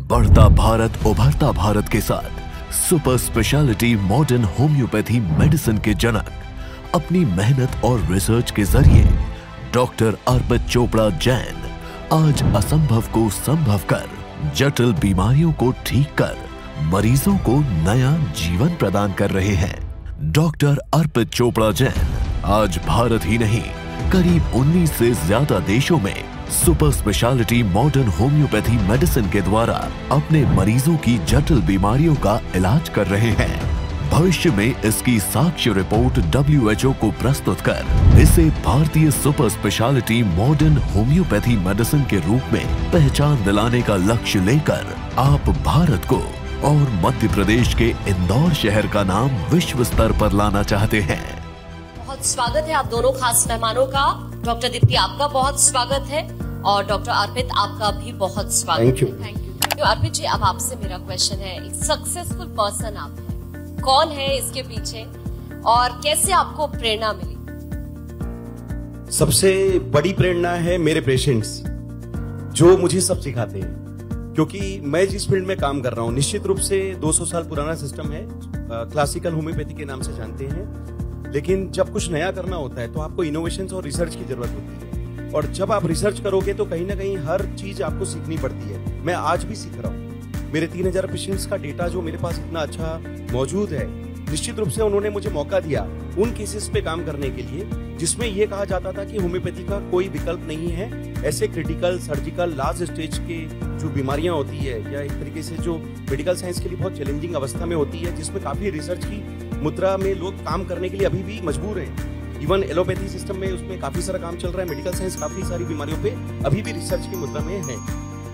बढ़ता भारत उभरता भारत के साथ super speciality modern homeopathy medicine के जनक अपनी मेहनत और रिसर्च के जरिए डॉक्टर अर्पित चोपड़ा जैन आज असंभव को संभव कर जटिल बीमारियों को ठीक कर मरीजों को नया जीवन प्रदान कर रहे हैं। डॉक्टर अर्पित चोपड़ा जैन आज भारत ही नहीं करीब 19 से ज्यादा देशों में super speciality modern homeopathy medicine के द्वारा अपने मरीजों की जटिल बीमारियों का इलाज कर रहे हैं। भविष्य में इसकी साक्ष्य रिपोर्ट WHO को प्रस्तुत कर इसे भारतीय super speciality modern homeopathy medicine के रूप में पहचान दिलाने का लक्ष्य लेकर आप भारत को और मध्य प्रदेश के इंदौर शहर का नाम विश्व स्तर पर लाना चाहते हैं। बहुत स्वागत है आप दोनों खास मेहमानों का। डॉक्टर दीप्ति आपका बहुत स्वागत है और डॉक्टर अर्पित आपका भी बहुत स्वागत है। Thank you. अर्पित जी, अब आपसे मेरा क्वेश्चन है, एक सक्सेसफुल पर्सन आप हैं, कौन है इसके पीछे और कैसे आपको प्रेरणा मिली? सबसे बड़ी प्रेरणा है मेरे पेशेंट्स जो मुझे सब सिखाते हैं, क्योंकि मैं जिस फील्ड में काम कर रहा हूं निश्चित रूप से 200 साल पुराना सिस्टम है, क्लासिकल होम्योपैथी के नाम से जानते हैं। लेकिन जब कुछ नया करना होता है तो आपको इनोवेशन और रिसर्च की जरूरत होती है, और जब आप रिसर्च करोगे तो कहीं ना कहीं हर चीज आपको सीखनी पड़ती है। मैं आज भी सीख रहा हूँ। मेरे 3000 पेशेंट्स का डेटा जो मेरे पास इतना अच्छा मौजूद है, निश्चित रूप से उन्होंने मुझे मौका दिया उन केसेस पे काम करने के लिए जिसमें यह कहा जाता था कि होम्योपैथी का कोई विकल्प नहीं है। ऐसे क्रिटिकल सर्जिकल लास्ट स्टेज के जो बीमारियां होती है या एक तरीके से जो मेडिकल साइंस के लिए बहुत चैलेंजिंग अवस्था में होती है, जिसमें काफी रिसर्च की मुद्रा में लोग काम करने के लिए अभी भी मजबूर हैं। इवन एलोपैथी सिस्टम में उसमें काफी सारा काम चल रहा है। मेडिकल साइंस काफी सारी बीमारियों पे अभी भी रिसर्च की मुद्रा में है।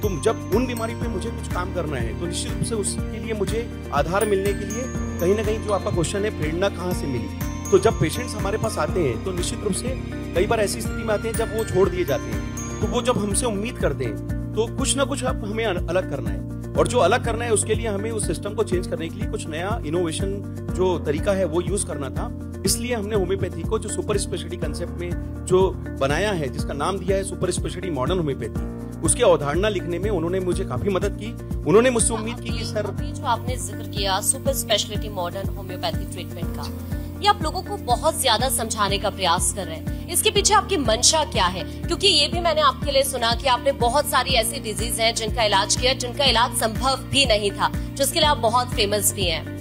तो जब उन बीमारी पे मुझे कुछ काम करना है तो निश्चित रूप से उसके लिए मुझे आधार मिलने के लिए कहीं ना कहीं जो आपका क्वेश्चन है प्रेरणा कहाँ से मिली, तो जब पेशेंट्स हमारे पास आते हैं तो निश्चित रूप से कई बार ऐसी स्थिति में आते हैं जब वो छोड़ दिए जाते हैं, तो वो जब हमसे उम्मीद करते हैं तो कुछ ना कुछ अब हमें अलग करना है, और जो अलग करना है उसके लिए हमें उस सिस्टम को चेंज करने के लिए कुछ नया इनोवेशन जो तरीका है वो यूज करना था। इसलिए हमने होम्योपैथी को जो सुपर स्पेशलिटी कंसेप्ट में जो बनाया है, जिसका नाम दिया है सुपर स्पेशलिटी मॉडर्न होम्योपैथी, उसकी अवधारणा लिखने में उन्होंने मुझे काफी मदद की। उन्होंने मुझसे उम्मीद की कि सर जो आपने जिक्र किया super speciality modern homeopathy treatment का, ये आप लोगों को बहुत ज्यादा समझाने का प्रयास कर रहे हैं, इसके पीछे आपकी मंशा क्या है? क्योंकि ये भी मैंने आपके लिए सुना कि आपने बहुत सारी ऐसी डिजीज हैं जिनका इलाज किया, जिनका इलाज संभव भी नहीं था, जिसके लिए आप बहुत फेमस भी हैं।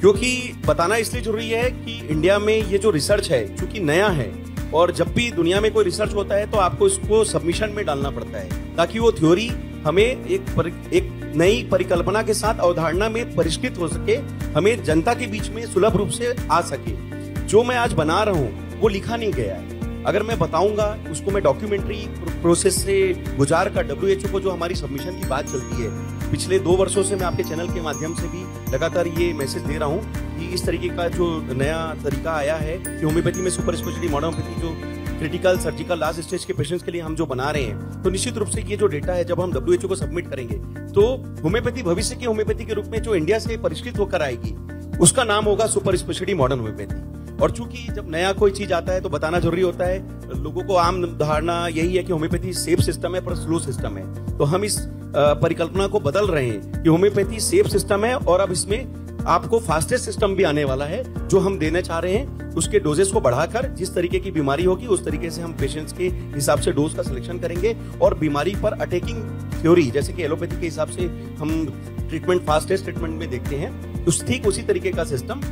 क्योंकि बताना इसलिए जरूरी है कि इंडिया में ये जो रिसर्च है चूंकि नया है, और जब भी दुनिया में कोई रिसर्च होता है तो आपको इसको सबमिशन में डालना पड़ता है ताकि वो थ्योरी हमें एक नई परिकल्पना के साथ अवधारणा में परिष्कृत हो सके, हमें जनता के बीच में सुलभ रूप से आ सके। जो मैं आज बना रहा हूँ वो लिखा नहीं गया है, अगर मैं बताऊंगा उसको मैं डॉक्यूमेंट्री प्रोसेस से गुजार कर WHO को जो हमारी सबमिशन की बात चलती है, पिछले 2 वर्षों से मैं आपके चैनल के माध्यम से भी लगातार ये मैसेज दे रहा हूँ कि इस तरीके का जो नया तरीका आया है कि होम्योपैथी में सुपर स्पेशलिटी मॉडर्न होम्योपैथी जो क्रिटिकल सर्जिकल लास्ट स्टेज के पेशेंट्स के लिए हम जो बना रहे हैं, तो निश्चित रूप से ये जो डेटा है जब हम WHO को सबमिट करेंगे तो होम्योपैथी भविष्य की होम्योपैथी के रूप में जो इंडिया से परिष्कृत होकर आएगी उसका नाम होगा सुपर स्पेशलिटी मॉडर्न होम्योपैथी। और चूंकि जब नया कोई चीज आता है तो बताना जरूरी होता है। लोगों को आम धारणा यही है कि होम्योपैथी सेफ सिस्टम है पर स्लो सिस्टम है, तो हम इस परिकल्पना को बदल रहे हैं कि होम्योपैथी सेफ सिस्टम है और अब इसमें आपको फास्टेस्ट सिस्टम भी आने वाला है जो हम देना चाह रहे हैं। उसके डोजेस को बढ़ाकर जिस तरीके की बीमारी होगी उस तरीके से हम पेशेंट्स के हिसाब से डोज का सिलेक्शन करेंगे, और बीमारी पर अटैकिंग थ्योरी जैसे कि एलोपैथी के हिसाब से हम ट्रीटमेंट फास्टेस्ट ट्रीटमेंट में देखते हैं, ठीक उसी तरीके का सिस्टम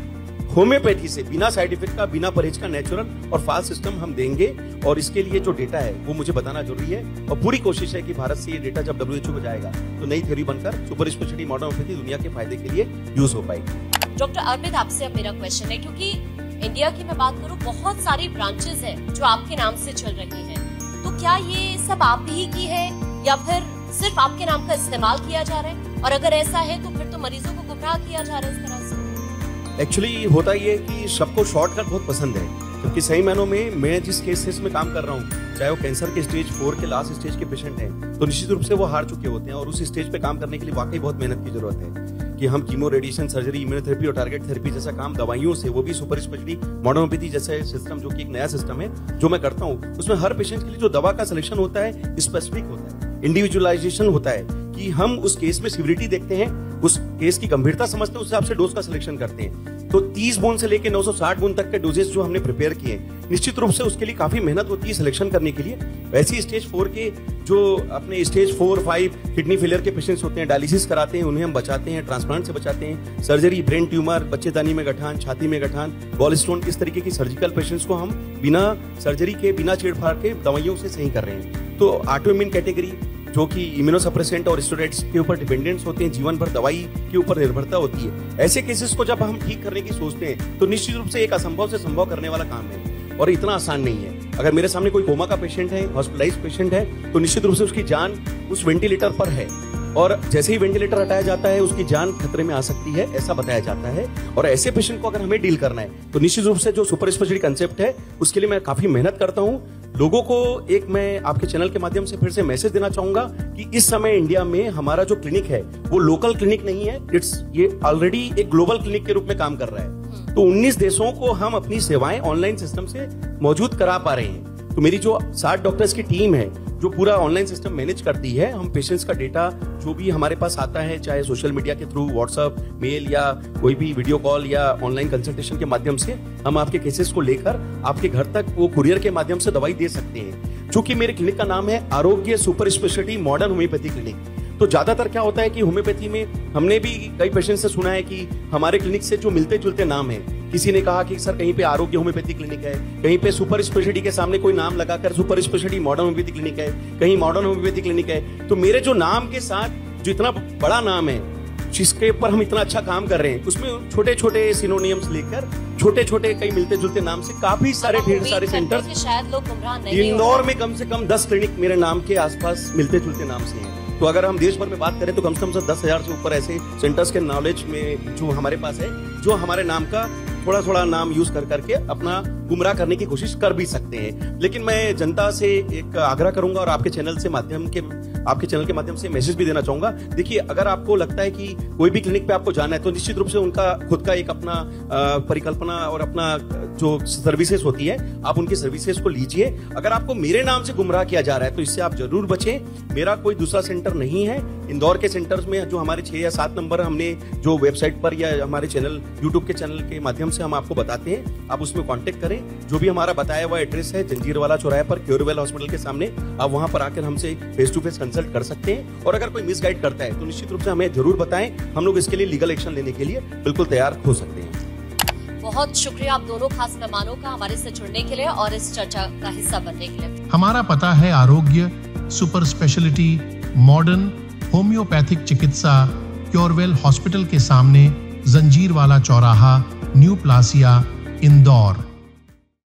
होम्योपैथी से बिना साइड इफेक्ट का, बिना परहेज का नेचुरल और फास्ट सिस्टम हम देंगे। और इसके लिए जो डेटा है वो मुझे बताना जरूरी है, और पूरी कोशिश है कि भारत से ये डेटा जब WHO को जाएगा तो नई थ्योरी बनकर सुपर स्पेशलिटी मॉडर्न होम्योपैथी दुनिया के फायदे के लिए यूज हो पाएगी। डॉक्टर अर्पित, आपसे अब मेरा क्वेश्चन है, क्योंकि इंडिया की मैं बात करूँ बहुत सारी ब्रांचेस हैं जो आपके नाम से चल रही हैं, तो क्या ये सब आप ही की है या फिर सिर्फ आपके नाम का इस्तेमाल किया जा रहा है? और अगर ऐसा है तो फिर तो मरीजों को गुमराह किया जा रहा है इस तरह से। एक्चुअली होता ये है कि सबको शॉर्टकट बहुत पसंद है, क्योंकि सही मायनों में मैं जिस केसेस में काम कर रहा हूँ, चाहे वो कैंसर के स्टेज 4 के लास्ट स्टेज के पेशेंट हैं, तो निश्चित रूप से वो हार चुके होते हैं और उस स्टेज पे काम करने के लिए वाकई बहुत मेहनत की जरूरत है कि हम कीमो, रेडिएशन, सर्जरी, इम्यूनोथेरेपी और टारगेट थेरेपी जैसा काम दवाइयों से, वो भी सुपर स्पेशलिटी मॉडर्न होम्योपैथी जैसे सिस्टम जो कि एक नया सिस्टम है जो मैं करता हूँ, उसमें हर पेशेंट के लिए जो दवा का सिलेक्शन होता है स्पेसिफिक होता है, इंडिविजुअलाइजेशन होता है कि हम उस केस में सिविरिटी देखते हैं, उस केस की गंभीरता समझते हैं, उस हिसाब से डोज का सिलेक्शन करते हैं। तो 30 बोन से लेकर 960 बोन तक के डोजेस जो हमने प्रिपेयर किए, निश्चित रूप से उसके लिए काफी मेहनत होती है सिलेक्शन करने के लिए। वैसे स्टेज 4 के जो अपने स्टेज 4, 5 किडनी फेलियर के पेशेंट्स होते हैं, डायलिसिस कराते हैं, उन्हें हम बचाते हैं, ट्रांसप्लांट से बचाते हैं, सर्जरी, ब्रेन ट्यूमर, बच्चेदानी में गठान, छाती में गठान, गॉल स्टोन, इस तरीके की सर्जिकल पेशेंट्स को हम बिना सर्जरी के, बिना छेड़फाड़ के दवाइयों से सही कर रहे हैं। तो ऑटोइम्यून कैटेगरी जो कि इम्यूनोसप्रेसेंट और स्टेरॉइड्स के ऊपर डिपेंडेंट्स होते हैं, जीवन भर दवाई के ऊपर निर्भरता होती है, ऐसे केसेस को जब हम ठीक करने की सोचते हैं तो निश्चित रूप से एक असंभव से संभव करने वाला काम है और इतना आसान नहीं है। अगर मेरे सामने कोई कोमा का पेशेंट है, हॉस्पिटलाइज पेशेंट है, तो निश्चित रूप से उसकी जान उस वेंटिलेटर पर है और जैसे ही वेंटिलेटर हटाया जाता है उसकी जान खतरे में आ सकती है, ऐसा बताया जाता है। और ऐसे पेशेंट को अगर हमें डील करना है तो निश्चित रूप से जो सुपर स्पेशलिटी कंसेप्ट है उसके लिए मैं काफी मेहनत करता हूं। लोगों को एक मैं आपके चैनल के माध्यम से फिर से मैसेज देना चाहूंगा कि इस समय इंडिया में हमारा जो क्लिनिक है वो लोकल क्लिनिक नहीं है, ये ऑलरेडी एक ग्लोबल क्लिनिक के रूप में काम कर रहा है। तो 19 देशों को हम अपनी सेवाएं ऑनलाइन सिस्टम से मौजूद करा पा रहे हैं। तो मेरी जो 60 डॉक्टर्स की टीम है जो पूरा ऑनलाइन सिस्टम मैनेज करती है, हम पेशेंट्स का डेटा जो भी हमारे पास आता है, चाहे सोशल मीडिया के थ्रू, व्हाट्सएप, मेल या कोई भी वीडियो कॉल या ऑनलाइन कंसल्टेशन के माध्यम से हम आपके केसेस को लेकर आपके घर तक वो कुरियर के माध्यम से दवाई दे सकते हैं। चूंकि मेरे क्लिनिक का नाम है आरोग्य super speciality modern homeopathy clinic, तो ज्यादातर क्या होता है कि होम्योपैथी में हमने भी कई पेशेंट से सुना है कि हमारे क्लिनिक से जो मिलते जुलते नाम है, किसी ने कहा कि सर कहीं पे आरोग्य होम्योपैथी क्लिनिक है, कहीं पे सुपर स्पेशलिटी के सामने कोई नाम लगाकर super speciality modern homeopathy clinic है, कहीं मॉडर्न होम्योपैथी क्लिनिक है। तो मेरे जो नाम के साथ जो इतना बड़ा नाम है जिसके ऊपर हम इतना अच्छा काम कर रहे हैं, उसमें छोटे छोटे सिनोनियम्स लेकर छोटे छोटे कई मिलते जुलते नाम से काफी सारे ढेर सारे सेंटर्स, शायद लोग गुमराह नहीं इंदौर में कम से कम 10 क्लिनिक मेरे नाम के आसपास मिलते जुलते नाम से हैं। तो अगर हम देश भर में बात करें तो कम से कम 10,000 से ऊपर ऐसे सेंटर्स के नॉलेज में जो हमारे पास है, जो हमारे नाम का थोड़ा थोड़ा नाम यूज कर करके अपना गुमराह करने की कोशिश कर भी सकते हैं। लेकिन मैं जनता से एक आग्रह करूंगा और आपके चैनल के माध्यम से मैसेज भी देना चाहूंगा। देखिए, अगर आपको लगता है कि कोई भी क्लिनिक पे आपको जाना है तो निश्चित रूप से उनका खुद का एक अपना परिकल्पना और अपना जो सर्विसेज होती है, आप उनकी सर्विसेज को लीजिए। अगर आपको मेरे नाम से गुमराह किया जा रहा है तो इससे आप जरूर बचें। मेरा कोई दूसरा सेंटर नहीं है। इंदौर के सेंटर्स में जो हमारे 6 या 7 नंबर हमने जो वेबसाइट पर या हमारे चैनल यूट्यूब के चैनल के माध्यम से हम आपको बताते हैं, आप उसमें कांटेक्ट करें। जो भी हमारा बताया हुआ एड्रेस है जंजीरवाला चौराहे पर क्योरवेल हॉस्पिटल के सामने, आप वहां पर आकर हमसे फेस टू फेस कंसल्ट कर सकते हैं। और अगर कोई मिसगाइड करता है तो निश्चित रूप से हमें जरूर बताएं, हम लोग इसके लिए लीगल एक्शन लेने के लिए बिल्कुल तैयार हो सकते हैं। बहुत शुक्रिया आप दोनों खास मेहमानों का हमारे से जुड़ने के लिए और इस चर्चा का हिस्सा बनने के लिए। हमारा पता है आरोग्य सुपर स्पेशलिटी मॉडर्न होम्योपैथिक चिकित्सा क्योरवेल हॉस्पिटल के सामने, जंजीरवाला चौराहा, न्यू प्लासिया, इंदौर।